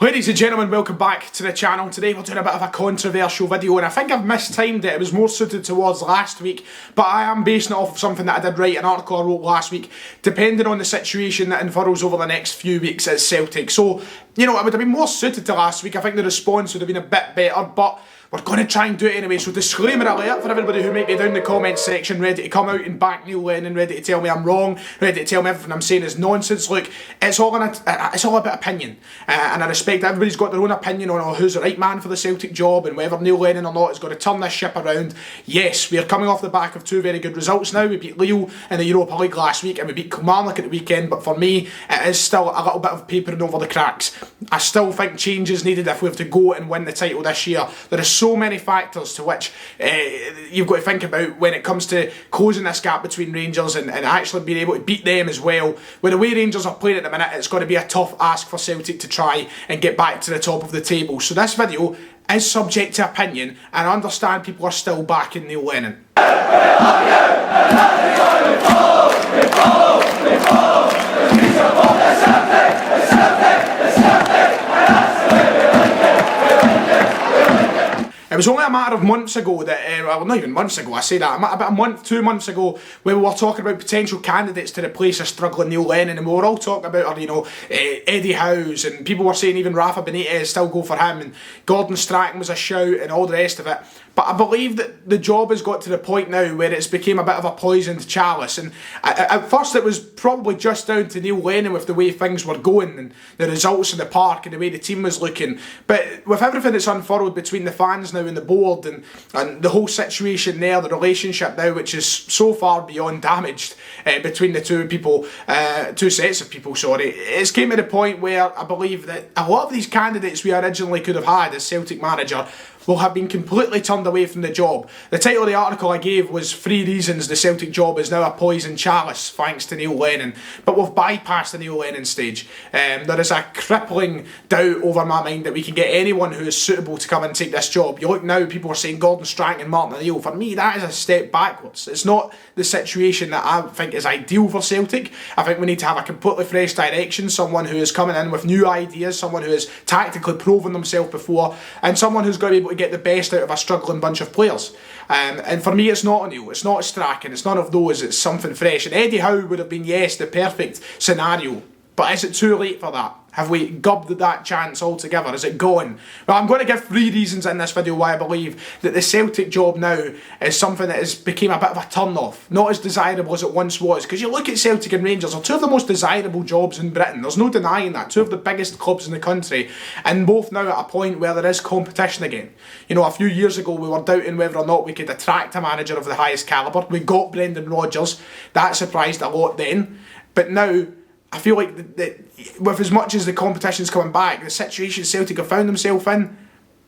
Ladies and gentlemen, welcome back to the channel. Today we're doing a bit of a controversial video, and I think I've mistimed it. It was more suited towards last week, but I am basing it off of something that I did write, an article I wrote last week, depending on the situation that unfurls over the next few weeks at Celtic. So, you know, it would have been more suited to last week. I think the response would have been a bit better, but we're going to try and do it anyway. So disclaimer alert for everybody who might be down in the comments section ready to come out and back Neil Lennon, ready to tell me I'm wrong, ready to tell me everything I'm saying is nonsense. Look, it's all about opinion, and I respect everybody's got their own opinion on who's the right man for the Celtic job and whether Neil Lennon or not is going to turn this ship around. Yes, we are coming off the back of two very good results now. We beat Lille in the Europa League last week and we beat Kilmarnock at the weekend, but for me it is still a little bit of papering over the cracks. I still think change is needed if we have to go and win the title this year. There are so many factors to which you've got to think about when it comes to closing this gap between Rangers and actually being able to beat them as well. With the way Rangers are playing at the minute, it's going to be a tough ask for Celtic to try and get back to the top of the table. So this video is subject to opinion, and I understand people are still backing Neil Lennon. It was only a matter of months ago that, well, not even months ago, I say that, about a month, 2 months ago, when we were talking about potential candidates to replace a struggling Neil Lennon, and we were all talking about, you know, Eddie Howe's, and people were saying even Rafa Benitez still go for him, and Gordon Strachan was a shout, and all the rest of it. But I believe that the job has got to the point now where it's become a bit of a poisoned chalice. And at first it was probably just down to Neil Lennon with the way things were going and the results in the park and the way the team was looking. But with everything that's unfurled between the fans now and the board and the whole situation there, the relationship now, which is so far beyond damaged between the two sets of people, it's came to the point where I believe that a lot of these candidates we originally could have had as Celtic manager will have been completely turned away from the job. The title of the article I gave was 3 reasons the Celtic job is now a poison chalice thanks to Neil Lennon. But we've bypassed the Neil Lennon stage. There is a crippling doubt over my mind that we can get anyone who is suitable to come and take this job. You look now, people are saying Gordon Strachan and Martin O'Neill. For me, that is a step backwards. It's not the situation that I think is ideal for Celtic. I think we need to have a completely fresh direction, someone who is coming in with new ideas, someone who has tactically proven themselves before, and someone who's going to be able to get the best out of a struggling bunch of players. And for me, it's not O'Neill, it's not Strachan, it's none of those, it's something fresh. And Eddie Howe would have been, yes, the perfect scenario, but is it too late for that? Have we gubbed that chance altogether? Is it gone? Well, I'm going to give 3 reasons in this video why I believe that the Celtic job now is something that has become a bit of a turn-off. Not as desirable as it once was. Because you look at Celtic and Rangers, are 2 of the most desirable jobs in Britain. There's no denying that. 2 of the biggest clubs in the country. And both now at a point where there is competition again. You know, a few years ago we were doubting whether or not we could attract a manager of the highest calibre. We got Brendan Rodgers. That surprised a lot then. But now, I feel like with as much as the competition's coming back, the situation Celtic have found themselves in,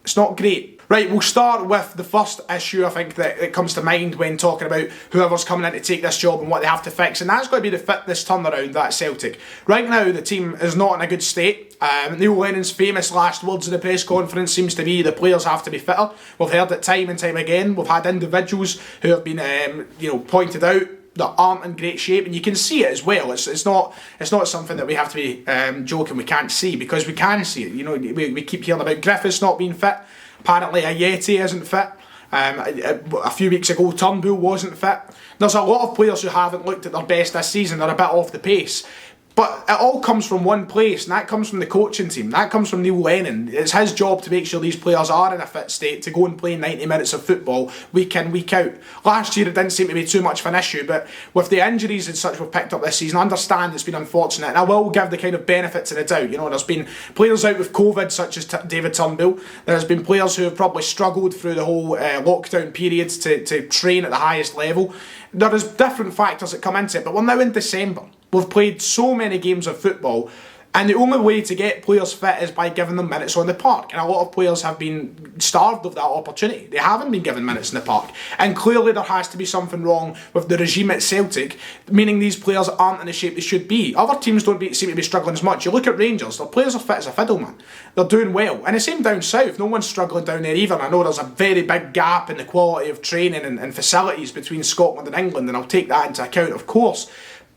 it's not great. Right, we'll start with the first issue I think that comes to mind when talking about whoever's coming in to take this job and what they have to fix, and that's going to be the fitness turnaround at Celtic. Right now the team is not in a good state. Neil Lennon's famous last words in the press conference seems to be the players have to be fitter. We've heard it time and time again. We've had individuals who have been pointed out that aren't in great shape, and you can see it as well. It's not something that we have to be joking we can't see, because we can see it. You know, we keep hearing about Griffiths not being fit. Apparently Ayeti isn't fit. A few weeks ago Turnbull wasn't fit. There's a lot of players who haven't looked at their best this season. They're a bit off the pace. But it all comes from one place, and that comes from the coaching team. That comes from Neil Lennon. It's his job to make sure these players are in a fit state to go and play 90 minutes of football week in, week out. Last year it didn't seem to be too much of an issue, but with the injuries and such we've picked up this season, I understand it's been unfortunate, and I will give the kind of benefit to the doubt. You know, there's been players out with COVID, such as David Turnbull. There's been players who have probably struggled through the whole lockdown periods to train at the highest level. There is different factors that come into it, but we're now in December. We've played so many games of football, and the only way to get players fit is by giving them minutes on the park. And a lot of players have been starved of that opportunity. They haven't been given minutes in the park. And clearly there has to be something wrong with the regime at Celtic, meaning these players aren't in the shape they should be. Other teams don't seem to be struggling as much. You look at Rangers, their players are fit as a fiddle, man. They're doing well. And the same down south, no one's struggling down there either. I know there's a very big gap in the quality of training and facilities between Scotland and England, and I'll take that into account, of course.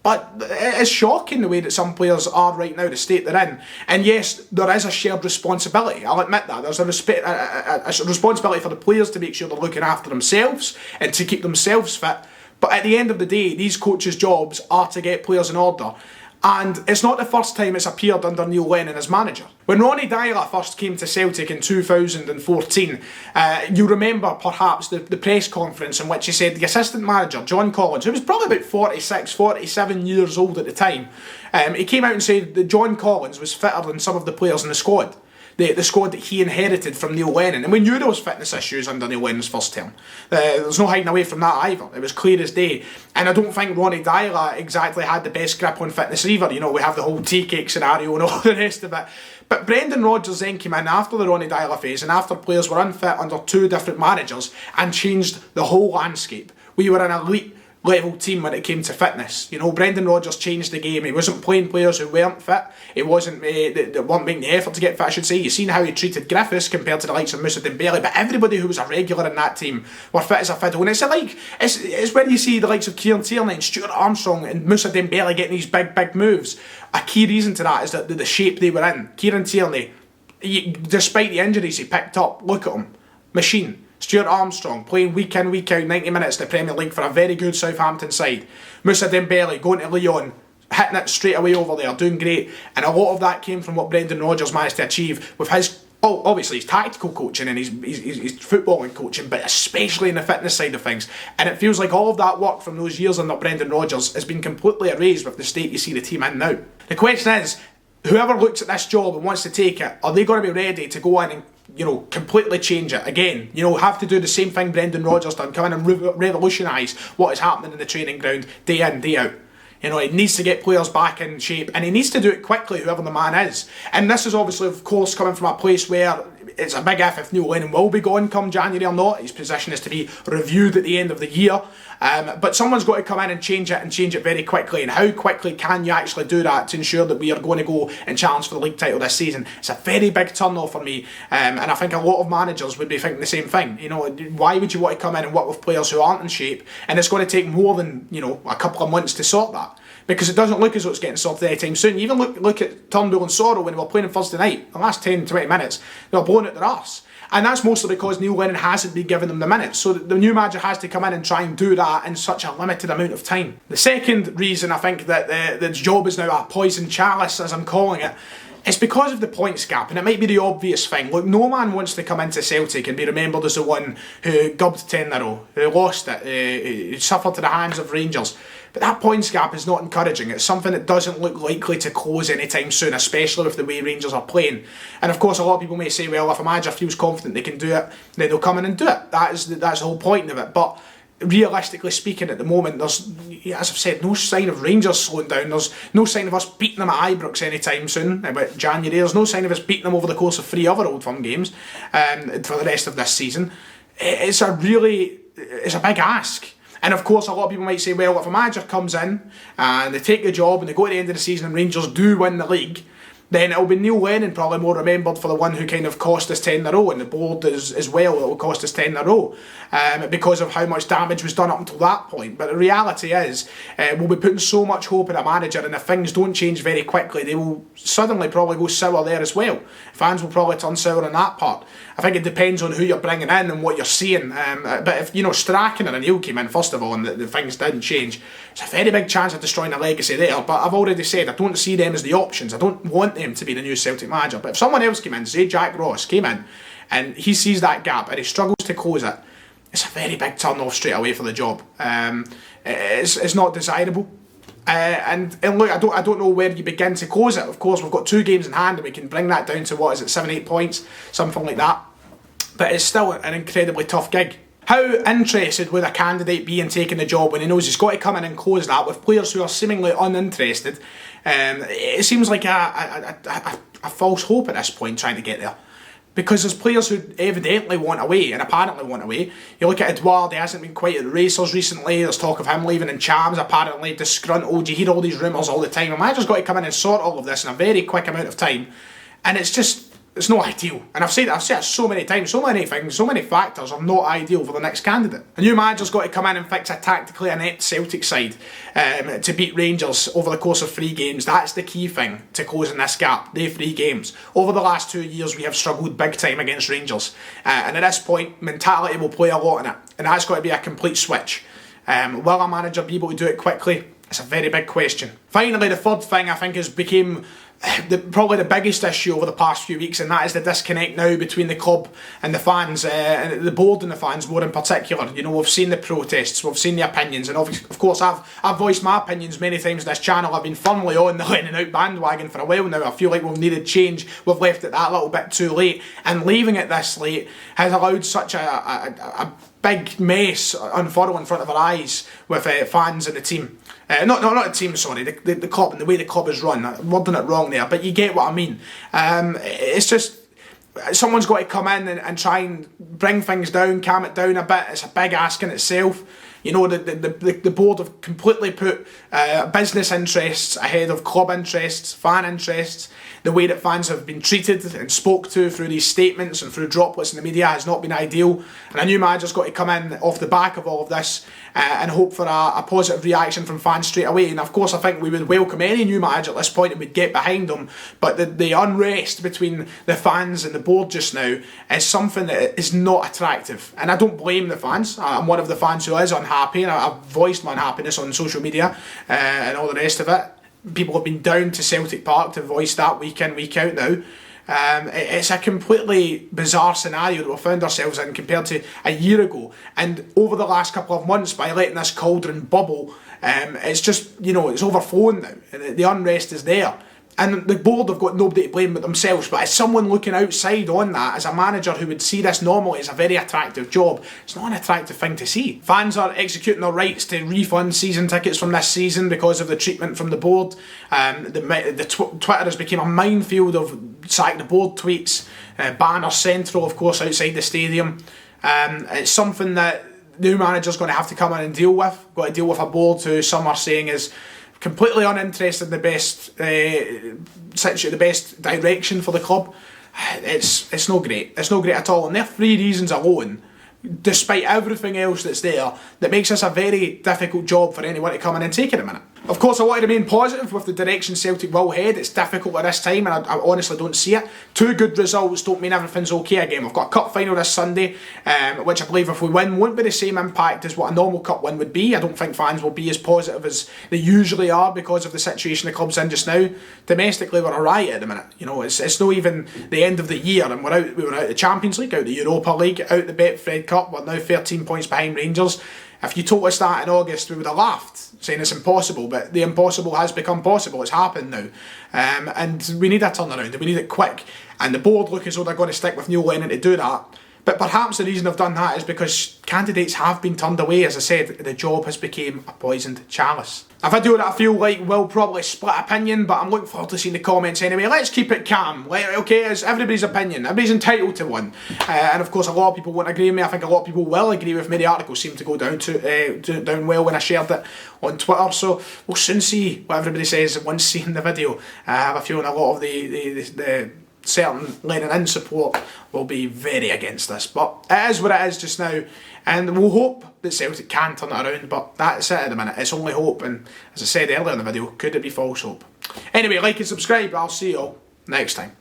But it is shocking the way that some players are right now, the state they're in. And yes, there is a shared responsibility. I'll admit that. There's a responsibility for the players to make sure they're looking after themselves and to keep themselves fit. But at the end of the day, these coaches' jobs are to get players in order. And it's not the first time it's appeared under Neil Lennon as manager. When Ronny Deila first came to Celtic in 2014, you'll remember perhaps the press conference in which he said the assistant manager, John Collins, who was probably about 46, 47 years old at the time, he came out and said that John Collins was fitter than some of the players in the squad. The squad that he inherited from Neil Lennon. And we knew there was fitness issues under Neil Lennon's first term. There's no hiding away from that either. It was clear as day. And I don't think Ronny Deila exactly had the best grip on fitness either. You know, we have the whole tea cake scenario and all the rest of it. But Brendan Rodgers then came in after the Ronny Deila phase and after players were unfit under two different managers and changed the whole landscape. We were an elite level team when it came to fitness. You know, Brendan Rodgers changed the game. He wasn't playing players who weren't fit. He wasn't that weren't making the effort to get fit, I should say. You've seen how he treated Griffiths compared to the likes of Moussa Dembele, but everybody who was a regular in that team were fit as a fiddle. And it's when you see the likes of Kieran Tierney and Stuart Armstrong and Moussa Dembele getting these big moves. A key reason to that is that the shape they were in. Kieran Tierney, despite the injuries he picked up, look at him, machine. Stuart Armstrong playing week in, week out, 90 minutes in the Premier League for a very good Southampton side. Moussa Dembele going to Lyon, hitting it straight away over there, doing great. And a lot of that came from what Brendan Rodgers managed to achieve with his, obviously his tactical coaching and his footballing coaching, but especially in the fitness side of things. And it feels like all of that work from those years under Brendan Rodgers has been completely erased with the state you see the team in now. The question is, whoever looks at this job and wants to take it, are they going to be ready to go in and, you know, completely change it again? You know, have to do the same thing Brendan Rodgers done, come in and revolutionise what is happening in the training ground day in, day out. You know, he needs to get players back in shape and he needs to do it quickly, whoever the man is. And this is obviously, of course, coming from a place where it's a big if Neil Lennon will be gone come January or not. His position is to be reviewed at the end of the year. But someone's got to come in and change it very quickly. And how quickly can you actually do that to ensure that we are going to go and challenge for the league title this season? It's a very big turn-off for me. And I think a lot of managers would be thinking the same thing. You know, why would you want to come in and work with players who aren't in shape? And it's going to take more than, you know, a couple of months to sort that. Because it doesn't look as though it's getting sorted anytime soon. Even look at Turnbull and Sorrow when they were playing on Thursday night. The last 10-20 minutes, they were blowing at their arse. And that's mostly because Neil Lennon hasn't been giving them the minutes. So the new manager has to come in and try and do that in such a limited amount of time. The second reason I think that the job is now a poison chalice, as I'm calling it, it's because of the points gap, and it might be the obvious thing. Look, no man wants to come into Celtic and be remembered as the one who gubbed 10 in a row, who lost it, who suffered to the hands of Rangers. But that points gap is not encouraging. It's something that doesn't look likely to close anytime soon, especially with the way Rangers are playing. And of course, a lot of people may say, well, if a manager feels confident they can do it, then they'll come in and do it. That's the whole point of it. But realistically speaking, at the moment, there's, as I've said, no sign of Rangers slowing down. There's no sign of us beating them at Ibrox anytime soon, about January. There's no sign of us beating them over the course of 3 other Old Firm games for the rest of this season. It's a big ask. And of course, a lot of people might say, well, if a manager comes in and they take the job and they go at the end of the season and Rangers do win the league, then it'll be Neil Lennon probably more remembered for the one who kind of cost us 10 in a row, and the board as well, it will cost us 10 in a row because of how much damage was done up until that point. But the reality is, we'll be putting so much hope in a manager, and if things don't change very quickly, they will suddenly probably go sour there as well. Fans will probably turn sour on that part. I think it depends on who you're bringing in and what you're seeing. But if, you know, Strachan and O'Neill came in, first of all, and the things didn't change, it's a very big chance of destroying a legacy there. But I've already said, I don't see them as the options. I don't want them to be the new Celtic manager. But if someone else came in, say Jack Ross came in, and he sees that gap and he struggles to close it, it's a very big turn off straight away for the job. It's not desirable. And look, I don't know where you begin to close it. Of course, we've got 2 games in hand and we can bring that down to, 7-8 points, something like that. But it's still an incredibly tough gig. How interested would a candidate be in taking the job when he knows he's got to come in and close that with players who are seemingly uninterested? It seems like a false hope at this point trying to get there. Because there's players who evidently want away and apparently want away. You look at Edouard, he hasn't been quite at the racers recently. There's talk of him leaving in Champs, apparently disgruntled. You hear all these rumours all the time. A manager's got to come in and sort all of this in a very quick amount of time. And it's just, It's not ideal. And I've said it so many times, so many things, so many factors are not ideal for the next candidate. A new manager's got to come in and fix a tactically inept Celtic side to beat Rangers over the course of 3 games. That's the key thing to closing this gap, they 3 games. Over the last 2 years, we have struggled big time against Rangers. And at this point, mentality will play a lot in it. And that's got to be a complete switch. Will a manager be able to do it quickly? It's a very big question. Finally, the third thing I think has become probably the biggest issue over the past few weeks, and that is the disconnect now between the club and the fans, and the board and the fans more in particular. You know, we've seen the protests, we've seen the opinions, and of course I've voiced my opinions many times on this channel. I've been firmly on the Lennon out bandwagon for a while now. I feel like we've needed change. We've left it that little bit too late, and leaving it this late has allowed such a big mess unfurl in front of our eyes with fans and the team. Not the team, sorry, the club and the way the club is run. I'm wording it wrong there, but you get what I mean. It's just, someone's got to come in and try and bring things down, calm it down a bit. It's a big ask in itself. You know, the board have completely put business interests ahead of club interests, fan interests. The way that fans have been treated and spoke to through these statements and through droplets in the media has not been ideal. And a new manager's got to come in off the back of all of this and hope for a positive reaction from fans straight away. And of course, I think we would welcome any new manager at this point and we'd get behind them. But the unrest between the fans and the board just now is something that is not attractive. And I don't blame the fans. I'm one of the fans who is unhappy, and I've voiced my unhappiness on social media and all the rest of it. People have been down to Celtic Park to voice that week in, week out now. It's a completely bizarre scenario that we found ourselves in compared to a year ago. And over the last couple of months, by letting this cauldron bubble, it's just, you know, it's overflowing now. The unrest is there. And the board have got nobody to blame but themselves. But as someone looking outside on that, as a manager who would see this normally as a very attractive job, it's not an attractive thing to see. Fans are executing their rights to refund season tickets from this season because of the treatment from the board. Twitter has become a minefield of sack the board tweets, banners central, of course, outside the stadium. It's something that the new manager's going to have to come in and deal with. Got to deal with a board who some are saying is completely uninterested in the best direction for the club. It's not great. It's not great at all. And there are 3 reasons alone, despite everything else that's there, that makes this a very difficult job for anyone to come in and take at the minute. Of course, I want to remain positive with the direction Celtic will head. It's difficult at this time, and I honestly don't see it. 2 good results don't mean everything's okay again. We've got a cup final this Sunday, which I believe if we win won't be the same impact as what a normal cup win would be. I don't think fans will be as positive as they usually are because of the situation the club's in just now. Domestically, we're alright at the minute. You know, it's not even the end of the year, and we were out the Champions League, out the Europa League, out the Betfred Cup. We're now 13 points behind Rangers. If you told us that in August, we would have laughed, saying it's impossible, but the impossible has become possible. It's happened now. And we need a turnaround, and we need it quick. And the board look as though they're going to stick with Neil Lennon to do that. But perhaps the reason I've done that is because candidates have been turned away. As I said, the job has become a poisoned chalice. A video that I feel like will probably split opinion, but I'm looking forward to seeing the comments anyway. Let's keep it calm. Okay, it's everybody's opinion. Everybody's entitled to one. And of course, a lot of people won't agree with me. I think a lot of people will agree with me. The article seemed to go down well when I shared it on Twitter. So we'll soon see what everybody says once seeing the video. I have a feeling a lot of the certain Lennon in support will be very against this, but it is what it is just now, and we'll hope that Celtic can turn it around, but that's it at the minute. It's only hope, and as I said earlier in the video, could it be false hope? Anyway, like and subscribe. I'll see you all next time.